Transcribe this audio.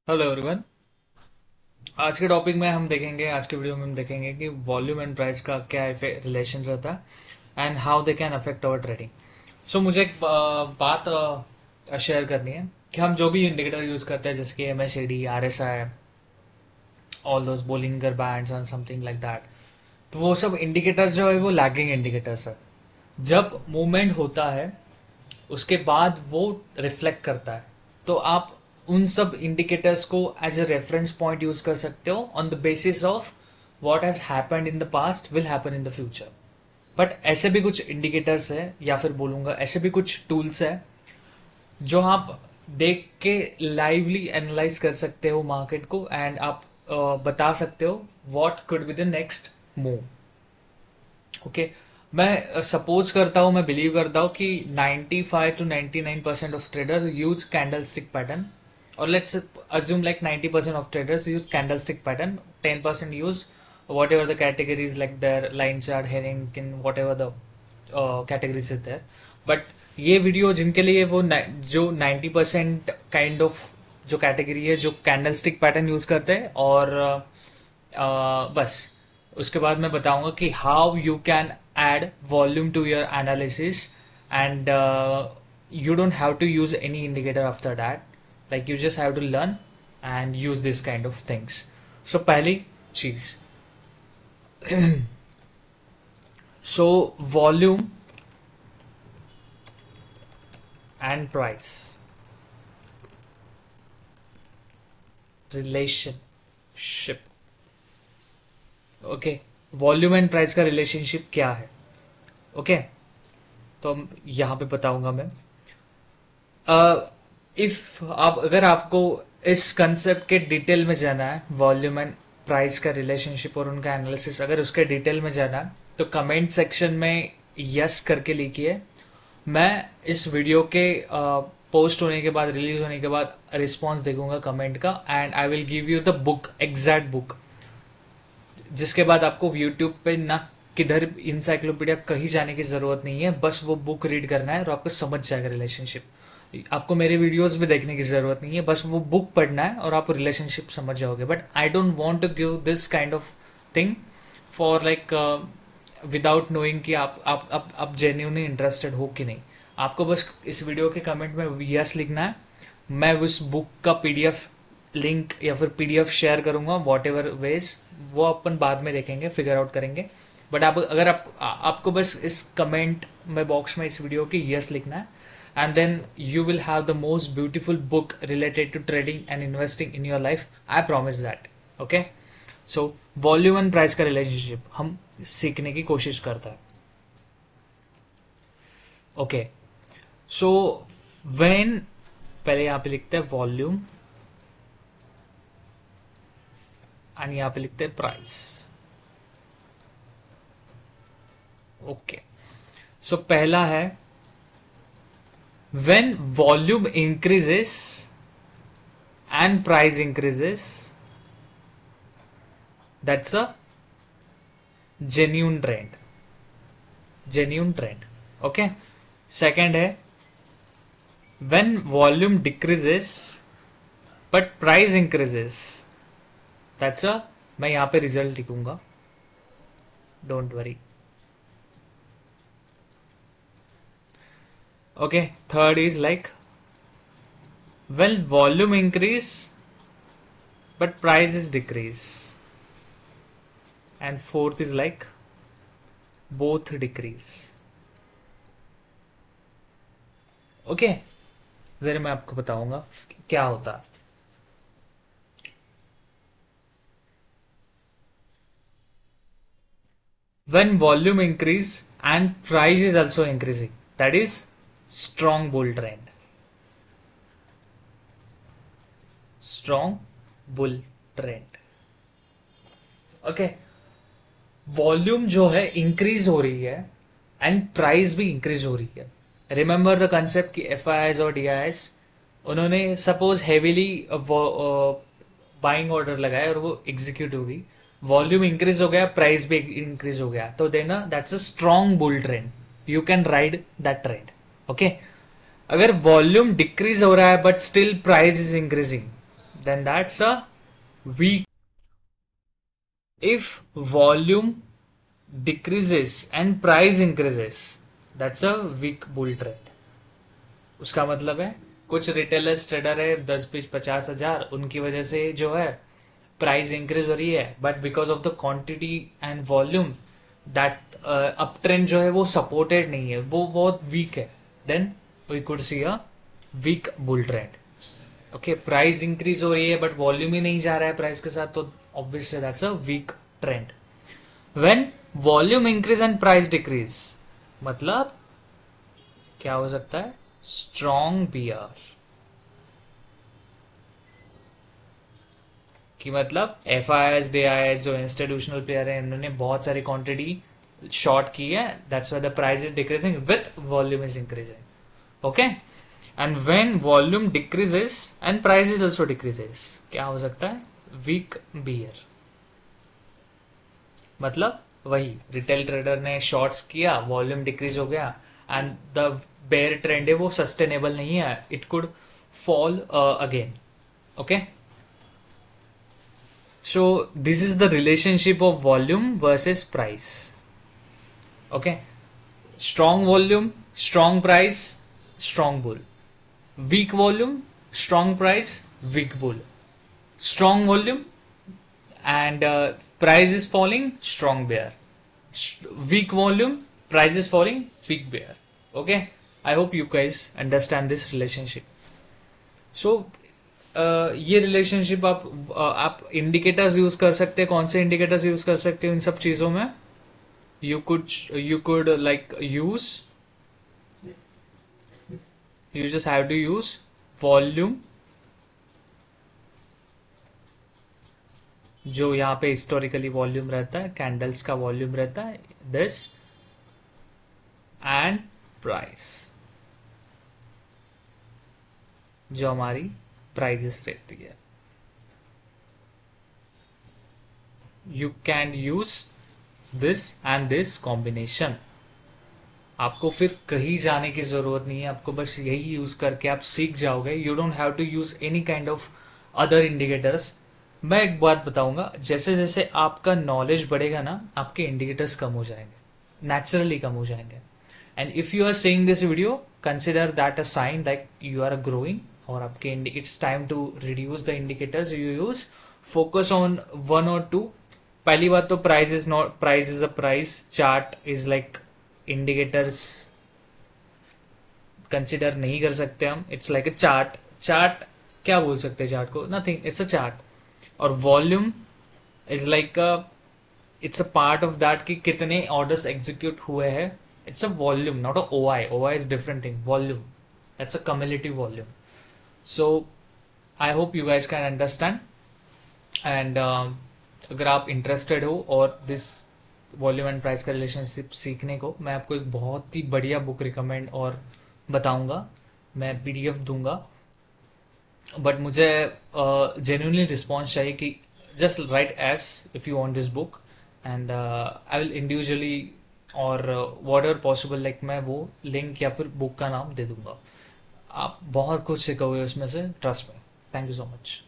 Hello everyone. आज के topic में हम देखेंगे, आज के वीडियो में हम देखेंगे कि वॉल्यूम एंड प्राइस का क्या रिलेशन रहता है and how they can affect our trading. So मुझे एक बात शेयर करनी है कि हम जो भी इंडिकेटर यूज करते हैं जैसे कि MACD, RSI, all those Bollinger bands and something like that, तो वो सब इंडिकेटर्स जो है वो लैगिंग इंडिकेटर्स है। जब मूवमेंट होता है उसके बाद वो रिफ्लेक्ट करता है, तो आप उन सब इंडिकेटर्स को as a reference point use कर सकते हो on the basis of what has happened in the past will happen in the future. But ऐसे भी कुछ इंडिकेटर्स है या फिर बोलूंगा ऐसे भी कुछ टूल्स है जो आप देख के लाइवली एनालाइज कर सकते हो मार्केट को एंड आप बता सकते हो what could be the next move. Okay, मैं सपोज करता हूँ, मैं बिलीव करता हूँ कि 95 to 99% of trader use candlestick pattern, और let's assume like 90% of traders use candlestick pattern, 10% use whatever the categories like their line chart, Hennington, whatever the categories is there. But ये video जिनके लिए वो जो 90% kind of जो category है जो candlestick pattern use करते हैं, और बस उसके बाद मैं बताऊंगा कि how you can add volume to your analysis, and you don't have to use any indicator after that. Like you just have to learn and use this kind of things. So पहली चीज, so volume and price relationship. Okay, volume and price का relationship क्या है? Okay, तो यहाँ पे बताऊंगा मैं। इफ आप अगर आपको इस कंसेप्ट के डिटेल में जाना है, वॉल्यूम एंड प्राइस का रिलेशनशिप और उनका एनालिसिस, अगर उसके डिटेल में जाना है तो कमेंट सेक्शन में यस करके लिखिए। मैं इस वीडियो के पोस्ट होने के बाद, रिलीज होने के बाद रिस्पॉन्स देखूंगा कमेंट का, and I will give you the book, exact book, जिसके बाद आपको यूट्यूब पे ना किधर इंसाइक्लोपीडिया कहीं जाने की जरूरत नहीं है, बस वो बुक रीड करना है और आपको समझ जाएगा रिलेशनशिप। आपको मेरे वीडियोस भी देखने की जरूरत नहीं है, बस वो बुक पढ़ना है और आप रिलेशनशिप समझ जाओगे। But I don't want to give this kind of thing for like without knowing कि आप जेन्युइनली इंटरेस्टेड हो कि नहीं। आपको बस इस वीडियो के कमेंट में यस लिखना है। मैं उस बुक का PDF लिंक या फिर PDF शेयर करूंगा, वॉट एवर वेज, वो अपन बाद में देखेंगे, फिगर आउट करेंगे। बट आप अगर आपको बस इस कमेंट में बॉक्स में इस वीडियो की यस लिखना है, and then you will have the most beautiful book related to trading and investing in your life, I promise that. Okay, so volume and price का रिलेशनशिप हम सीखने की कोशिश करता है। ओके, सो व्हेन, पहले यहां पे लिखते हैं वॉल्यूम एंड यहां पे लिखते हैं प्राइस। ओके, सो पहला है when volume increases and price increases, that's a genuine trend, genuine trend. Okay, second है when volume decreases but price increases, that's a, मैं यहां पे रिजल्ट लिखूंगा, don't worry. Okay, third is like when volume increase but price is decrease, and fourth is like both decrease. Okay, फिर मैं आपको बताऊंगा कि क्या होता है। when volume increase and price is also increasing, that is strong bull trend, strong bull trend। Okay, volume जो है इंक्रीज हो रही है एंड प्राइस भी इंक्रीज हो रही है। रिमेंबर द कंसेप्ट कि FIIs और DIIs, उन्होंने सपोज हेवीली बाइंग ऑर्डर लगाया और वो एग्जीक्यूट हो गई, वॉल्यूम इंक्रीज हो गया, प्राइस भी इंक्रीज हो गया, तो देना that's a strong bull trend, you can ride that trend. Okay, अगर वॉल्यूम डिक्रीज हो रहा है but still price is increasing, then that's a weak. If volume decreases and price increases, that's a weak bull trend. उसका मतलब है कुछ retailers trader है 10 20 50 हजार, उनकी वजह से जो है प्राइस इंक्रीज हो रही है, but because of the quantity and volume that up trend जो है वो सपोर्टेड नहीं है, वो बहुत वीक है, then we could see a weak bull trend. Okay, price increase हो रही है बट वॉल्यूम ही नहीं जा रहा है प्राइस के साथ, तो obviously that's a weak trend. When volume increase and price decrease, मतलब क्या हो सकता है? Strong bear. कि मतलब F I S D I S जो इंस्टीट्यूशनल प्लेयर है, इन्होंने बहुत सारी क्वांटिटी शॉर्ट की है, that's why the price is decreasing with volume is increasing. Okay, and when volume decreases and price is also decreases, क्या हो सकता है? Weak bear. मतलब वही रिटेल ट्रेडर ने शॉर्ट्स किया, वॉल्यूम डिक्रीज हो गया, एंड द बेयर ट्रेंड है वो सस्टेनेबल नहीं है, it could fall again. Okay, so this is the relationship of volume versus price. Okay, strong volume, strong price, strong bull. Weak volume, strong price, weak bull. Strong volume and price is falling, strong bear. Weak volume, price is falling, weak bear. Okay, I hope you guys understand this relationship. So ये relationship आप indicators use कर सकते हैं. कौन से indicators use कर सकते हो इन सब चीजों में? you could like you just have to use volume, जो यहाँ पे हिस्टोरिकली वॉल्यूम रहता है, कैंडल्स का वॉल्यूम रहता है, दिस, एंड प्राइस, जो हमारी प्राइजेस रहती है. You can use this and this combination. आपको फिर कहीं जाने की जरूरत नहीं है, आपको बस यही यूज करके आप सीख जाओगे. You don't have to use any kind of other indicators. मैं एक बात बताऊंगा, जैसे जैसे आपका नॉलेज बढ़ेगा ना, आपके इंडिकेटर्स कम हो जाएंगे, नेचुरली कम हो जाएंगे. And if you are seeing this video, consider that a sign that you are growing, और आपके it's time to reduce the indicators you use. Focus on one और टू. पहली बात तो price is not, price is a price, chart is like indicators consider नहीं कर सकते हम. It's like a chart. Chart क्या बोल सकते हैं चार्ट को? Nothing, it's a chart. और volume is like it's a part of that कि कितने ऑर्डर्स एग्जीक्यूट हुए हैं. It's a volume, not a OI. OI is different thing. Volume, that's a cumulative volume. So I hope you guys can understand. And अगर आप interested हो और this volume and price का relationship सीखने को, मैं आपको एक बहुत ही बढ़िया बुक रिकमेंड और बताऊंगा. मैं पीडीएफ दूंगा, बट मुझे जेन्युइनली रिस्पॉन्स चाहिए कि just right S if you want this book, and I will individually और वॉट एवर पॉसिबल, लाइक मैं वो लिंक या फिर बुक का नाम दे दूंगा. आप बहुत कुछ सीखोगे उसमें से, ट्रस्ट में. Thank you so much.